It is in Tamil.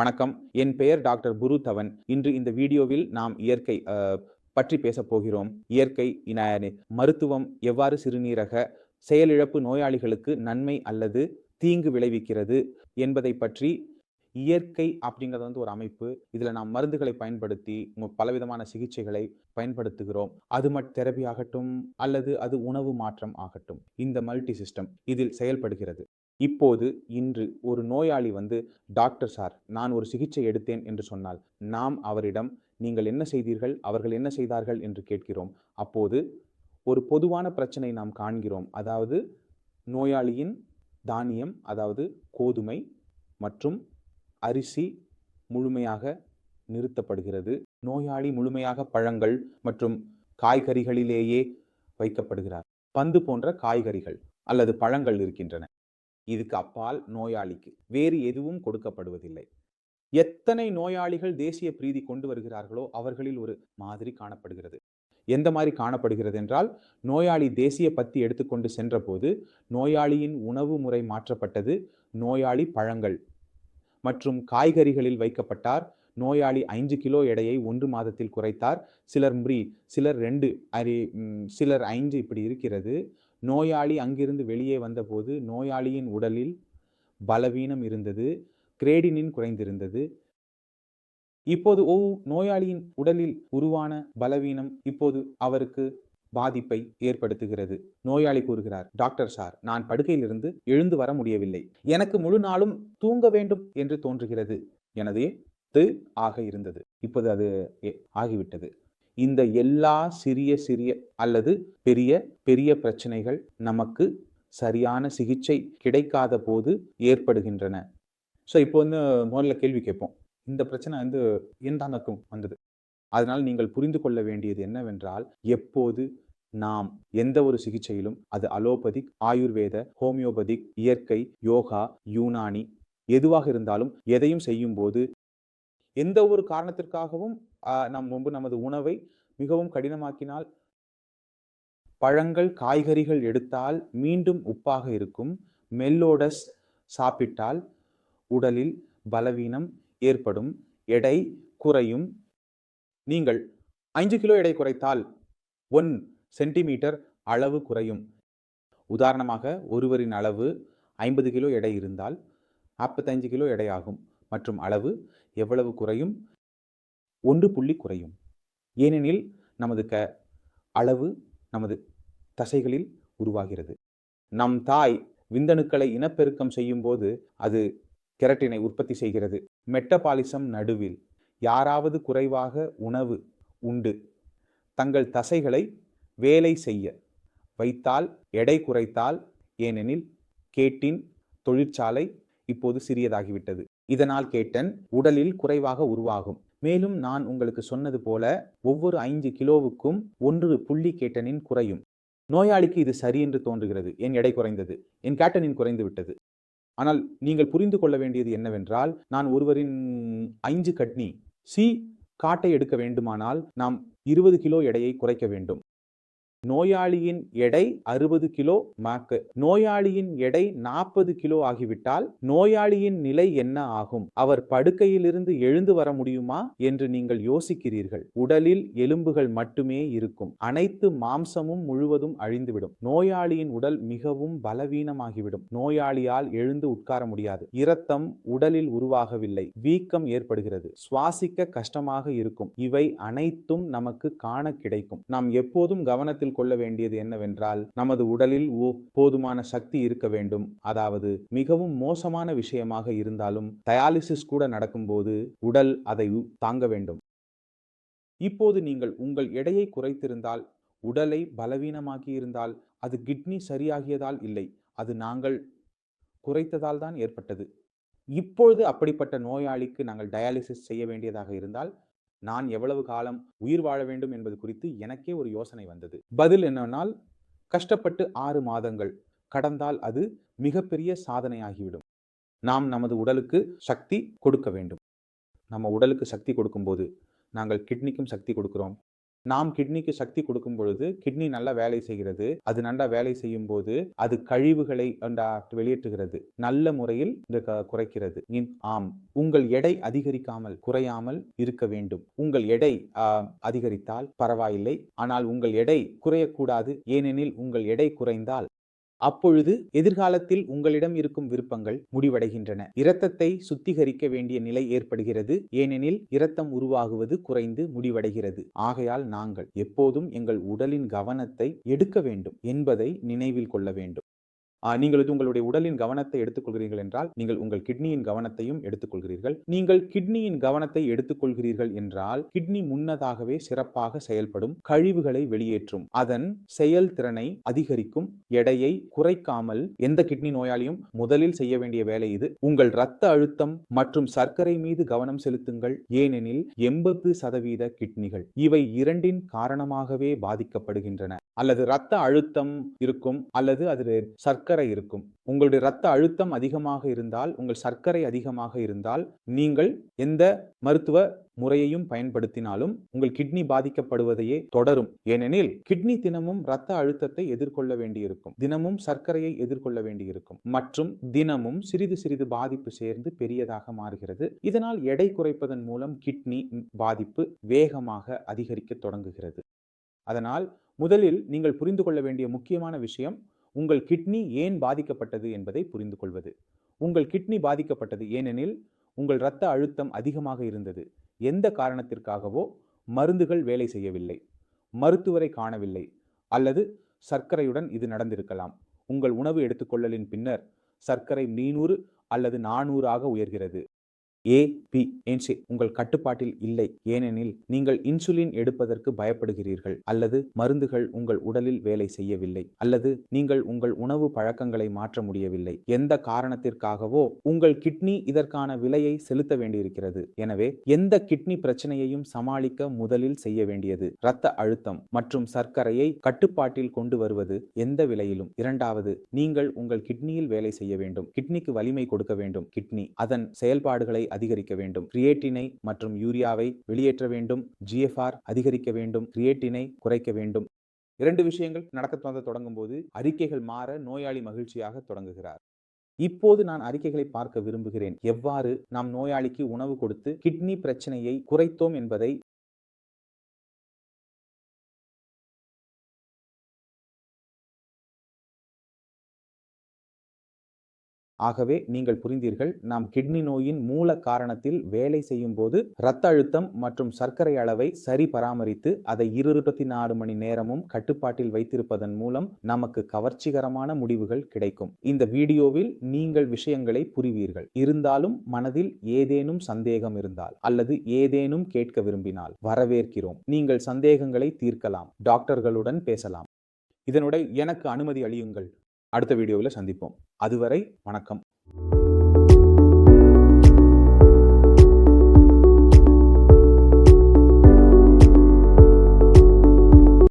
வணக்கம். என் பெயர் டாக்டர் குரு தவன். இன்று இந்த வீடியோவில் நாம் இயற்கை பற்றி பேசப் போகிறோம். இயற்கை மருத்துவம் எவ்வாறு சிறுநீரக செயலிழப்பு நோயாளிகளுக்கு நன்மை அல்லது தீங்கு விளைவிக்கிறது என்பதை பற்றி. இயற்கை அப்படிங்கிறது ஒரு அமைப்பு. இதில் நாம் மருந்துகளை பயன்படுத்தி பலவிதமான சிகிச்சைகளை பயன்படுத்துகிறோம். அது தெரபி ஆகட்டும் அல்லது அது உணவு மாற்றம் ஆகட்டும், இந்த மல்டி சிஸ்டம் இதில் செயல்படுகிறது. இப்போது இன்று ஒரு நோயாளி டாக்டர் சார், நான் ஒரு சிகிச்சை எடுத்தேன் என்று சொன்னால், நாம் அவரிடம் நீங்கள் என்ன செய்தீர்கள், அவர்கள் என்ன செய்தார்கள் என்று கேட்கிறோம். அப்போது ஒரு பொதுவான பிரச்சனை நாம் காண்கிறோம். அதாவது நோயாளியின் தானியம், அதாவது கோதுமை மற்றும் அரிசி முழுமையாக நிறுத்தப்படுகிறது. நோயாளி முழுமையாக பழங்கள் மற்றும் காய்கறிகளிலேயே வைக்கப்படுகிறார். பந்து போன்ற காய்கறிகள் அல்லது பழங்கள் இருக்கின்றன. இதுக்கு அப்பால் நோயாளிக்கு வேறு எதுவும் கொடுக்கப்படுவதில்லை. எத்தனை நோயாளிகள் தேசிய பிரீதி கொண்டு வருகிறார்களோ அவர்களில் ஒரு மாதிரி காணப்படுகிறது. எந்த மாதிரி காணப்படுகிறது என்றால், நோயாளி தேசிய பத்தி எடுத்துக்கொண்டு சென்ற போது நோயாளியின் உணவு முறை மாற்றப்பட்டது. நோயாளி பழங்கள் மற்றும் காய்கறிகளில் வைக்கப்பட்டார். நோயாளி 5 கிலோ எடையை 1 மாதத்தில் குறைத்தார். சிலர் 2, சிலர் 5 இப்படி இருக்கிறது. நோயாளி அங்கிருந்து வெளியே வந்தபோது நோயாளியின் உடலில் பலவீனம் இருந்தது, கிரேடினின் குறைந்திருந்தது. இப்போது நோயாளியின் உடலில் உருவான பலவீனம் இப்போது அவருக்கு பாதிப்பை ஏற்படுத்துகிறது. நோயாளி கூறுகிறார், டாக்டர் சார், நான் படுக்கையிலிருந்து எழுந்து வர முடியவில்லை, எனக்கு முழு நாளும் தூங்க வேண்டும் என்று தோன்றுகிறது. எனது ஆக இருந்தது, இப்போது அது ஆகிவிட்டது. இந்த எல்லா சிறிய அல்லது பெரிய பிரச்சனைகள் நமக்கு சரியான சிகிச்சை கிடைக்காத போது ஏற்படுகின்றன. ஸோ இப்போ முதல்ல கேள்வி கேட்போம், இந்த பிரச்சனை எந்தானக்கும் வந்தது? அதனால் நீங்கள் புரிந்து கொள்ள வேண்டியது என்னவென்றால், எப்போது நாம் எந்த ஒரு சிகிச்சையிலும், அது அலோபதிக், ஆயுர்வேத, ஹோமியோபதிக், இயற்கை, யோகா, யூனானி எதுவாக இருந்தாலும், எதையும் செய்யும் போது எந்த ஒரு காரணத்திற்காகவும் நமது உணவை மிகவும் கடினமாக்கினால், பழங்கள் காய்கறிகள் எடுத்தால் மீண்டும் உப்பாக இருக்கும், மெல்லோடஸ் சாப்பிட்டால் உடலில் பலவீனம் ஏற்படும், எடை குறையும். நீங்கள் 5 கிலோ எடை குறைத்தால் 1 சென்டிமீட்டர் அளவு குறையும். உதாரணமாக, ஒருவரின் அளவு 50 கிலோ எடை இருந்தால் 45 கிலோ எடை ஆகும். மற்றும் அளவு எவ்வளவு குறையும்? 1 புள்ளி குறையும். ஏனெனில் நமது அளவு நமது தசைகளில் உருவாகிறது. நம் தாய் விந்தணுக்களை இனப்பெருக்கம் செய்யும் போது அது கெரட்டினை உற்பத்தி செய்கிறது. மெட்டபாலிசம் நடுவில் யாராவது குறைவாக உணவு உண்டு தங்கள் தசைகளை வேலை செய்ய வைத்தால் எடை குறைத்தால், ஏனெனில் கேட்டின் தொழிற்சாலை இப்போது சிறியதாகிவிட்டது. இதனால் கேட்டன் உடலில் குறைவாக உருவாகும். மேலும் நான் உங்களுக்கு சொன்னது போல ஒவ்வொரு 5 கிலோவுக்கும் 1 புள்ளி கேட்டனின் குறையும். நோயாளிக்கு இது சரி என்று தோன்றுகிறது, என் எடை குறைந்தது, என் கேட்டனின் குறைந்து விட்டது. ஆனால் நீங்கள் புரிந்து கொள்ள வேண்டியது என்னவென்றால், நான் ஒருவரின் 5 கட்னி காட்டை எடுக்க வேண்டுமானால் நாம் 20 கிலோ எடையை குறைக்க வேண்டும். நோயாளியின் எடை 60 கிலோ மாக்கு. நோயாளியின் எடை 40 கிலோ ஆகிவிட்டால் நோயாளியின் நிலை என்ன ஆகும்? அவர் படுக்கையிலிருந்து எழுந்து வர முடியுமா என்று நீங்கள் யோசிக்கிறீர்கள். உடலில் எலும்புகள் மட்டுமே இருக்கும். அனைத்து மாம்சமும் முழுவதும் அழிந்துவிடும். நோயாளியின் உடல் மிகவும் பலவீனமாகிவிடும். நோயாளியால் எழுந்து உட்கார முடியாது. இரத்தம் உடலில் உருவாகவில்லை. வீக்கம் ஏற்படுகிறது. சுவாசிக்க கஷ்டமாக இருக்கும். இவை அனைத்தும் நமக்கு காண கிடைக்கும். நாம் எப்போதும் கவனத்தில் கொள்ள வேண்டியது என்னவென்றால், நமது உடலில் போதுமான சக்தி இருக்க வேண்டும். அதாவது மிகவும் மோசமான விஷயமாக இருந்தாலும் டயாலிசிஸ் கூட நடக்கும்போது உடல் அதை தாங்க வேண்டும். இப்போது நீங்கள் உங்கள் எடையை குறைத்திருந்தால், உடலை பலவீனமாக்கி இருந்தால், அது கிட்னி சரியாகியதால் இல்லை, அது நாங்கள் குறைத்ததால் தான் ஏற்பட்டது. இப்பொழுது அப்படிப்பட்ட நோயாளிக்கு நாங்கள் டயாலிசிஸ் செய்ய வேண்டியதாக இருந்தால், நான் எவ்வளவு காலம் உயிர் வாழ வேண்டும் என்பது குறித்து எனக்கே ஒரு யோசனை வந்தது. பதில் என்னவென்றால், கஷ்டப்பட்டு 6 மாதங்கள் கடந்தால் அது மிகப்பெரிய சாதனையாகிவிடும். நாம் நமது உடலுக்கு சக்தி கொடுக்க வேண்டும். நம்ம உடலுக்கு சக்தி கொடுக்கும்போது நாங்கள் கிட்னிக்கும் சக்தி கொடுக்கிறோம், நாம் கிட்னிக்கு சக்தி கொடுக்கும் பொழுது கிட்னி நல்லா வேலை செய்கிறது. அது நல்லா வேலை செய்யும் போது அது கழிவுகளை வெளியேற்றுகிறது, நல்ல முறையில் குறைக்கிறது. ஆம், உங்கள் எடை அதிகரிக்காமல் குறையாமல் இருக்க வேண்டும். உங்கள் எடை அதிகரித்தால் பரவாயில்லை, ஆனால் உங்கள் எடை குறையக்கூடாது. ஏனெனில் உங்கள் எடை குறைந்தால் அப்பொழுது எதிர்காலத்தில் உங்களிடம் இருக்கும் விருப்பங்கள் முடிவடைகின்றன. இரத்தத்தை சுத்திகரிக்க வேண்டிய நிலை ஏற்படுகிறது. ஏனெனில் இரத்தம் உருவாகுவது குறைந்து முடிவடைகிறது. ஆகையால் நாங்கள் எப்போதும் எங்கள் உடலின் கவனத்தை எடுக்க வேண்டும் என்பதை நினைவில் கொள்ள வேண்டும். நீங்கள் உங்களுடைய உடலின் கவனத்தை எடுத்துக்கொள்கிறீர்கள் என்றால் நீங்கள் உங்கள் கிட்னியின் கவனத்தையும் எடுத்துக்கொள்கிறீர்கள். நீங்கள் கிட்னியின் கவனத்தை எடுத்துக்கொள்கிறீர்கள் என்றால் கிட்னி முன்னதாகவே சிறப்பாக செயல்படும், கழிவுகளை வெளியேற்றும், அதன் செயல்திறனை அதிகரிக்கும், எடையை குறைக்காமல். எந்த கிட்னி நோயாளியும் முதலில் செய்ய வேண்டிய வேலை இது. உங்கள் இரத்த அழுத்தம் மற்றும் சர்க்கரை மீது கவனம் செலுத்துங்கள். ஏனெனில் 80% கிட்னிகள் இவை இரண்டின் காரணமாகவே பாதிக்கப்படுகின்றன. அல்லது இரத்த அழுத்தம் இருக்கும் அல்லது அது சர்க்கரை இருக்கும். உங்களுடைய இரத்த அழுத்தம் அதிகமாக இருந்தால், உங்கள் சர்க்கரை அதிகமாக இருந்தால், நீங்கள் எந்த மருத்துவ முறையையும் பயன்படுத்தினாலும் உங்கள் கிட்னி பாதிக்கப்படுவதையே தொடரும். ஏனெனில் கிட்னி தினமும் இரத்த அழுத்தத்தை எதிர்கொள்ள வேண்டியிருக்கும், தினமும் சர்க்கரையை எதிர்கொள்ள வேண்டியிருக்கும், மற்றும் தினமும் சிறிது சிறிது பாதிப்பு சேர்ந்து பெரியதாக மாறுகிறது. இதனால் எடை குறைப்பதன் மூலம் கிட்னி பாதிப்பு வேகமாக அதிகரிக்க தொடங்குகிறது. அதனால் முதலில் நீங்கள் புரிந்து கொள்ள வேண்டிய முக்கியமான விஷயம், உங்கள் கிட்னி ஏன் பாதிக்கப்பட்டது என்பதை புரிந்து கொள்வது. உங்கள் கிட்னி பாதிக்கப்பட்டது ஏனெனில் உங்கள் இரத்த அழுத்தம் அதிகமாக இருந்தது. எந்த காரணத்திற்காகவோ மருந்துகள் வேலை செய்யவில்லை, மருத்துவரை காணவில்லை, அல்லது சர்க்கரையுடன் இது நடந்திருக்கலாம். உங்கள் உணவு எடுத்துக்கொள்ளலின் பின்னர் சர்க்கரை 300 அல்லது 400 உயர்கிறது. ஏபிஎன்சி உங்கள் கட்டுப்பாட்டில் இல்லை. ஏனெனில் நீங்கள் இன்சுலின் எடுப்பதற்கு பயப்படுகிறீர்கள், அல்லது மருந்துகள் உங்கள் உடலில் வேலை செய்யவில்லை, அல்லது நீங்கள் உங்கள் உணவு பழக்கங்களை மாற்ற முடியவில்லை. எந்த காரணத்திற்காகவோ உங்கள் கிட்னி இதற்கான விலையை செலுத்த வேண்டியிருக்கிறது. எனவே எந்த கிட்னி பிரச்சனையையும் சமாளிக்க முதலில் செய்ய வேண்டியது இரத்த அழுத்தம் மற்றும் சர்க்கரையை கட்டுப்பாட்டில் கொண்டு வருவது எந்த விலையிலும். இரண்டாவது, நீங்கள் உங்கள் கிட்னியில் வேலை செய்ய வேண்டும். கிட்னிக்கு வலிமை கொடுக்க வேண்டும். கிட்னி அதன் செயல்பாடுகளை அதிகரிக்க வேண்டும். கிரியேட்டினை மற்றும் யூரியாவை வெளியேற்ற வேண்டும். GFR அதிகரிக்க வேண்டும். கிரியேட்டினை குறைக்க வேண்டும். 2 விஷயங்கள் நடக்க தொடங்கும் போது அறிக்கைகள் மாற நோயாளி மகிழ்ச்சியாக தொடங்குகிறார். இப்போது நான் அறிக்கைகளை பார்க்க விரும்புகிறேன். எவ்வாறு நாம் நோயாளிக்கு உணவு கொடுத்து கிட்னி பிரச்சனையை குறைத்தோம் என்பதை. ஆகவே நீங்கள் புரிந்தீர்கள், நாம் கிட்னி நோயின் மூல காரணத்தில் வேலை செய்யும் போது இரத்த அழுத்தம் மற்றும் சர்க்கரை அளவை சரி பராமரித்து அதை 24 மணி நேரமும் கட்டுப்பாட்டில் வைத்திருப்பதன் மூலம் நமக்கு கவர்ச்சிகரமான முடிவுகள் கிடைக்கும். இந்த வீடியோவில் நீங்கள் விஷயங்களை புரிவீர்கள். இருந்தாலும் மனதில் ஏதேனும் சந்தேகம் இருந்தால் அல்லது ஏதேனும் கேட்க விரும்பினால் வரவேற்கிறோம். நீங்கள் சந்தேகங்களை தீர்க்கலாம், டாக்டர்களுடன் பேசலாம். இதனுடைய எனக்கு அனுமதி அளியுங்கள். அடுத்த வீடியோவில் சந்திப்போம். அதுவரை வணக்கம்.